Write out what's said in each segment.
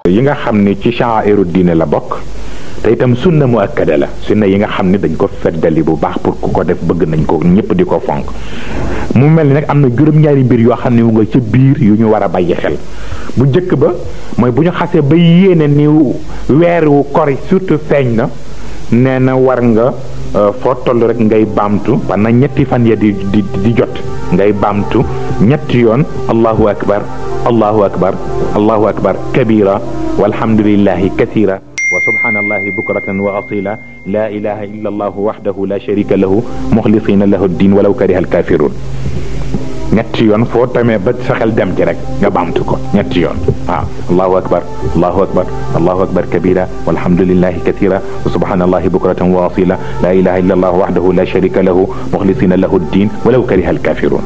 yi nga xam ne ci sha'airu diine la bokk te itam sunna mu akkada la sunna yi nga xam ne dañ ko feddali bu baax pour ku ko def bëgg nañ ko ñëpp di ko fonk mu mel ni nag am na juróom-ñaari mbir yoo xam ne mu nga ca biir yu ñu war a bàyyi xel bu njëkk ba mooy bu ñu xasee ba yéene ni weeru kori surtout feeñ na nee na war nga foo toll rek ngay baamtu pendant ñetti fan ya di jot ngay baamtu ñetti yoon allahu akbar allahu akbar allahu akbar kabira walhamdulillahi kathira wa subhanallahi bukratan wa asila la ilaha illa allah wahdahu la sharika lahu mukhlisina lahu ad-din walaw kariha al-kafirun ñetti yoon foo tamee ba sa xel dem ci rek nga baamtu ko ñetti yoon waaw allahu akbar allahu akbar allahu akbar kabira walhamdulillahi kathira wa subhanallahi bukratan wa asila la ilaha illa allah wahdahu la sharika lahu mukhlisina lahu ad-din walaw kariha al-kafirun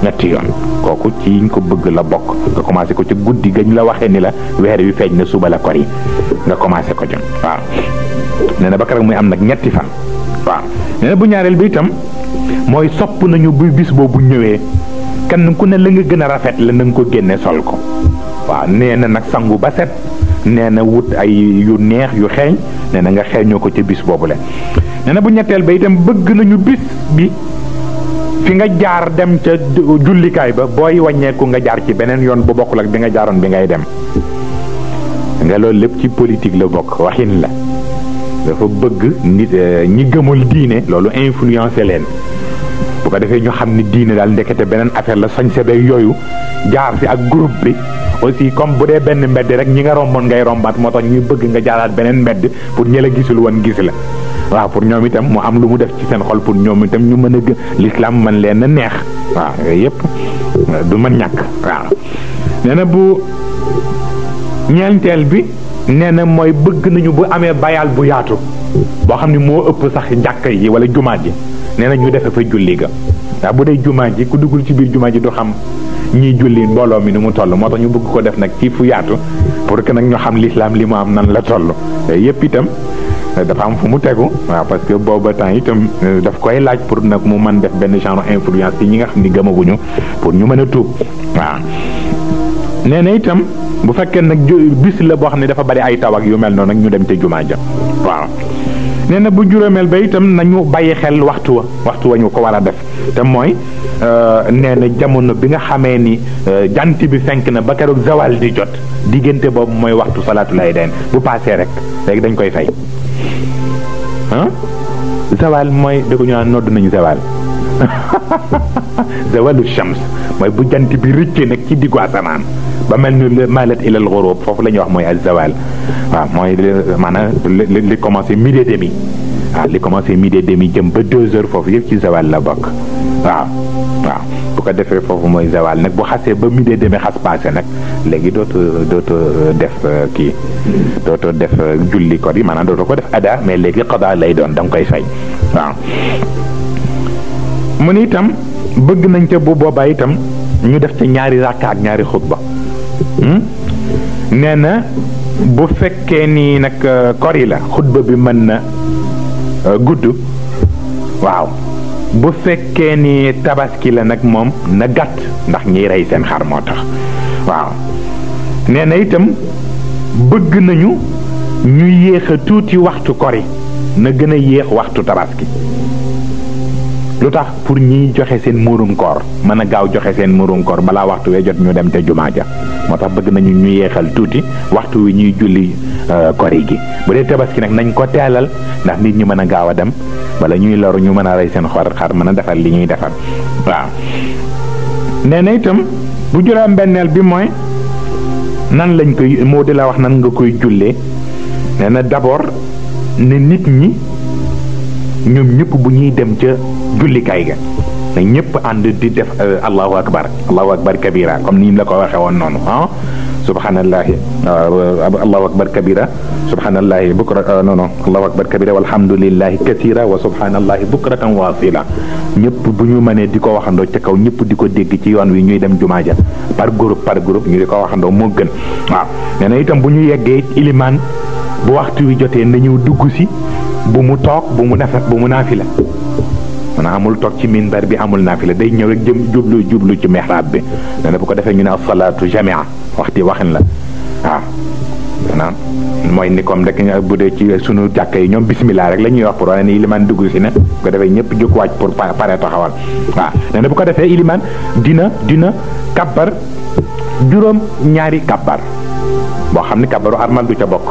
ñetti yoon kooku ci yiñ ko bëgg la bokk nga commencé ko ci guddi gañ la waxee ni la weer wi feeñ na suba la kori nga commencé ko jëm waaw nee na ba keroog muy am nag ñetti fan waaw nee na bu ñaareel bi itam mooy sopp nañu bu bis boobu ñëwee kenn ku ne la nga gën a rafet la na nga ko génne sol ko waaw nee na nag sangu ba set nee na wut ay yu neex yu xeeñ nee na nga xeeñoo ko ca bis boobu la nee na bu ñetteel ba itam bëgg nañu bis bi fi nga jaar dem ca jullikaay ba booy wàññeeku nga jaar ci beneen yoon bu bokkul ak bi nga jaaroon bi ngay dem nga loolu lépp ci politique la bokk waxin la dafa bëgg nit ñi gëmul diine loolu influencé leen bu ko defee ñu xam ni diine daal ndekete beneen affaire la sañse beeg yooyu jaar fi ak groupe bi aussi comme bu dee benn mbedd rek ñi nga romboon ngay rombaat moo tax ñuy bëgg nga jaaraat beneen mbedd pour ñi la gisul woon gis la waaw pour ñoom itam mu am lu mu def ci seen xol pour ñoom itam ñu mën a gën l'islam mën leen a neex waaw yooyu yëpp du mën ñàkk waaw nee na bu ñeenteel bi nee na mooy bëgg nañu bu amee bayal bu yaatu boo xam ne moo ëpp sax jàkka yi wala jumaa ji nee na ñu defe fa julli ga waaw bu dee jumaa ji ku duggul ci biir jumaa ji du xam ñiy julli mbooloo mi ni mu toll moo tax ñu bëgg ko def nag ci fu yaatu pour que nag ñu xam l'islam li mu am nan la toll yëpp itam dafa am fu mu tegu waaw parce que booba temps itam daf koy laaj pour nag mu mën def benn genre influence ci ñi nga xam ni gëmaguñu pour ñu mën a tuub waaw nee na itam bu fekkee nag bis la boo xam ne dafa bari ay taw ak yu mel noonu nag ñu dem ca jumaa ja waaw nee na bu juróomeel ba itam nañu bàyyi xel waxtu wa ñu ko war a def te mooy nee na jamono bi nga xamee ni jant bi fenk na ba keroog zawal di jot diggante boobu mooy waxtu salaatu lay den bu paasee rek léegi dañ koy fay zawal mooy da ko ñu naan nodd nañu zawal zawalu shams mooy bu jant bi rëccee nag ci diggu asamaan ba mel ni malat ilal ghurub foofu la ñuy wax mooy az zawal waaw mooy maanaam li commencé midi et demi waaw li commencé midi et demi jëm ba 2 heures foofu yëpp ci zawal la bokk waaw bu ko defee foofu mooy zawal nag bu xasee ba midi et demi xas passé nag léegi dootu def kii dootu def julli ko yi maanaam dootu ko def ada mais léegi qada lay doon da nga koy fay waaw mu ni itam bëgg nañ ca bu boobaa itam ñu def ca ñaari rakka ak ñaari xutba nee na bu fekkee ni nag kori la xutba bi mën na gudd waaw bu fekkee ni tabaski la nag moom na gàtt ndax ñiy rey seen xar moo tax waaw nee na itam bëgg nañu ñu yéex a tuuti waxtu kori na gën a yéex waxtu tabaski lu tax pour ñiy joxe seen muurum koor mën a gaaw joxe seen muurum koor balaa waxtu wee jot ñu dem te jumaa ja moo tax bëgg nañu ñu yeexal tuuti waxtu wi ñuy julli kori gi bu dee tabaski nag nañ ko teelal ndax nit ñi mën a gaaw a dem wala ñuy loru ñu mën a rey seen xar mën a defar li ñuy defar waaw nee na itam bu juróom benneel bi mooy nan lañ koy moo di la wax nan nga koy jullee nee na d'abord ne nit ñi ñoom ñëpp bu ñuy dem ca jullikaay ga na ñëpp ànd di def allahu akbar kabira comme ni la ko waxee woon noonu subhanallahi allahu akbar kabira subhanallahi bukra non allahu akbar kabira walhamdulillahi kathira wa subhanallahi bukratan wa asila ñëpp bu ñu mënee di ko waxandoo ca kaw ñëpp di ko dégg ci yoon wi ñuy dem jumaa ja par groupe ñu di ko waxandoo moo gën waaw nee na itam bu ñu yeggee ilimaan bu waxtu wi jotee na ñëw dugg si bu mu toog bu mu naafila maanaam amul toog ci minbar bi amul naafila day ñëw rek jublu ci mihrab bi nee na bu ko defee ñu ne as-salaatu jamia waxin la waaw maanaam mooy ni comme rek bu dee ci sunu jàkka yi ñoom bismillah rek la ñuy wax pour wane ni ilimaan dugg si ne bu ko defee ñëpp jóg wàcc pour pare taxawal waaw nee na bu ko defee ilimaan dina kabbar juróom ñaari kabbar boo xam ni kabbaru armal du ca bokk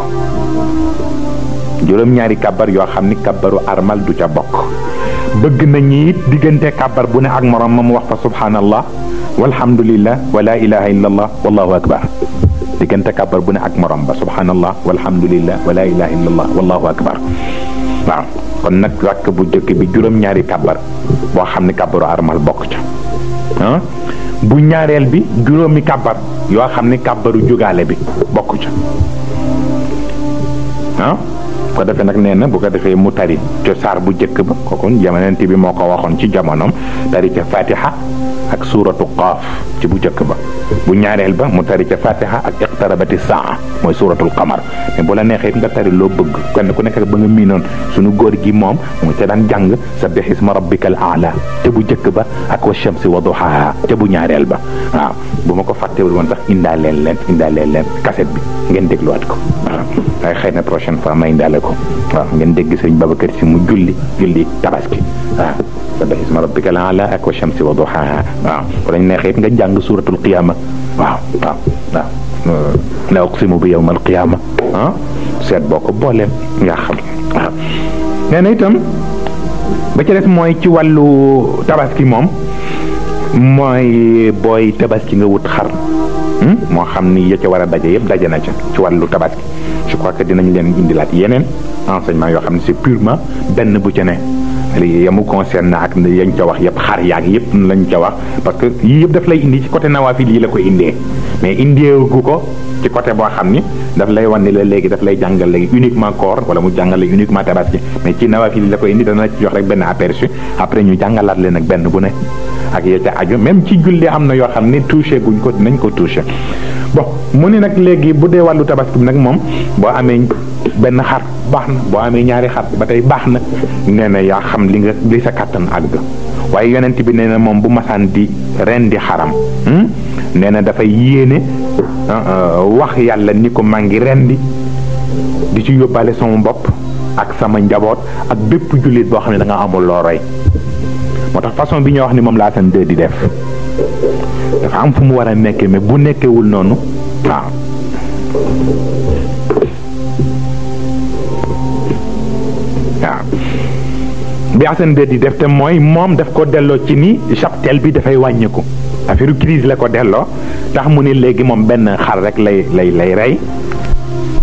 juróom ñaari kabbar yoo xam ni kabbaru armal du ca bokk bëgg nañu it diggante kabbar bu ne ak morom ma mu wax fa subhanallah walhamdulillah wa la ilaha illallah wallahu akbar diggante kabbar bu ne ak morom ba subhanallah walhamdulillah wa la ilaha illallah wallahu akbar waaw kon nag rakk bu jëkk bi juróom ñaari kabbar boo xam ni kabbaru armal bokk ca bu ñaareel bi juróomi kabbar yoo xam ni kabbaru jugaale bi bokk ca ko defee nag nee na bu ko defee mu tari ca saar bu jëkk ba kooku jamonent bi moo ko waxoon ci jamonoom tari ca fatiha ak suuratu qaaf ci bu jëkk ba bu ñaareel ba mu tari ca fatiha ak iqtarabati saa mooy suuratul qamar mais bu la neexee nga tari loo bëgg kenn ku nekk ba nga miinoon suñu góor gi moom mu ca daan jàng sabbih isma rabbikal a'la te bu jëkk ba ak wa shamsi wa duhaha te bu ñaareel ba waaw bu ma ko fàttewul woon sax indaaleel leen cassette bi ngeen dégluwaat ko waaw waaye xëy na prochaine fois ma indaale ko waaw ngeen dégg sëriñ Babacar Si mu julli tabaski waaw sabbih isma rabbikal a'la ak wa shamsi wa duhaha waaw bu lañ neexee nga jàng suuratul qiyaama waaw la uqsimu bi yawmal qiyaama seet boo ko booleem nga xam waaw nee na itam ba ci des mooy ci wàllu tabaski moom mooy booy tabaski nga wut xar moo xam ni ya ca war a daje yëpp daje na ca ci wàllu tabaski je crois que dinañ leen indilaat yeneen enseignement yoo xam ne c'est purement benn bu ca ne yamu concerne ak yañ ca wax yëpp xar yaag yëpp lañ ca wax parce que yii yëpp daf lay indi ci côté nawaafil yi la ko indee mais indeewu ko ci côté boo xam ni daf lay wan ni la léegi daf lay jàngal léegi uniquement koor wala mu jàngal léegi uniquement tabaski mais ci nawaafil yi la ko indi dana ci jox rek benn aperçu après ñu jàngalaat leen ak benn bu ne ak ya ca aju même ci julli am na yoo xam ne touché guñ ko dinañ ko touché bon mu ne nag léegi bu dee wàllu tabaski bi nag moom boo amee benn xar baax na boo amee ñaari xar ba tey baax na nee na yaa xam li sa kàttan àgg waaye yonent bi nee na moom bu masaan di ren di xaram nee na dafay yéene wax yàlla ni ko maa ngi rendi di ci yóbbaale sama bopp ak sama njaboot ak bépp jullit boo xam ne da nga amul loo roy moo tax façon bi ñoo wax ni moom la Assane 2 di def dafa am fu mu war a nekkee mais bu nekkewul noonu waaw bi Assane 2 di def te mooy moom daf ko delloo ci ni cheptel bi dafay wàññiku affaire crise la ko delloo tax mu ni léegi moom benn xar rek lay rey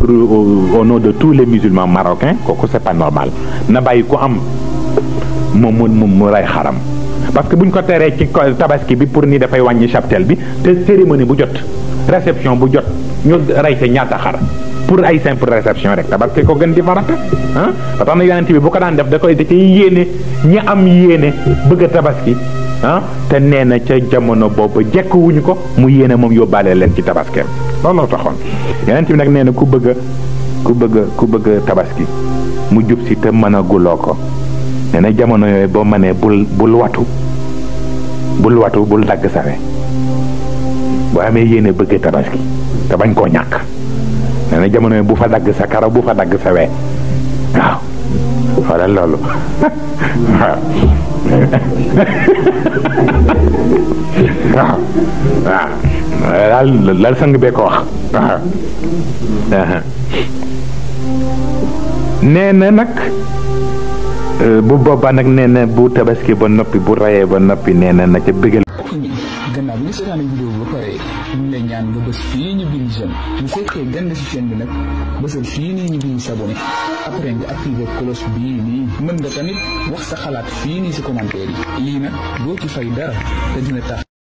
au nom de tous les musulmans marocains kooku c'est pas normal na bàyyi ku am moom mu rey xaram parce que buñ ko teree ci tabaski bi pour ni dafay wàññi cheptel bi te cérémonie bu jot réception bu jot ñu rey te ñaata xar pour ay simple réception rek tabaski ko gën di farata ba tax na yonent bi bu ko daan def da cay yéene ñi am yéene bëgg a tabaski te nee na ca jamono boobu jekk wuñu ko mu yéene moom yóbbaale leen ci tabaskeem looloo taxoon yonent bi nag nee na ku bëgg tabaski mu jub si te mën a guloo ko nee na jamono yooyu boo mënee bul dagg sawe boo amee yéene bëgg tabaski te bañ koo ñàkk nee na jamono yooyu bu fa dagg sa karaw bu fa dagg sa wee waaw wala loolu waaw waaw daal sang bee ko wax waaw nee na nag bu boobaa nag nee na bu tabaski ba noppi bu rayee ba noppi nee na ca bëggal gannaaw bi nga seetaan vidéo bi ba pare ñu ngi lay ñaan nga bës fii ñu bind j'aime bu fekkee gën si chaîne bi nag bësal fii nii ñu bind s'abonné après nga activé cloche bii nii mën nga tamit wax sa xalaat fii nii si commentaire yi lii nag doo ci fay dara te dina tax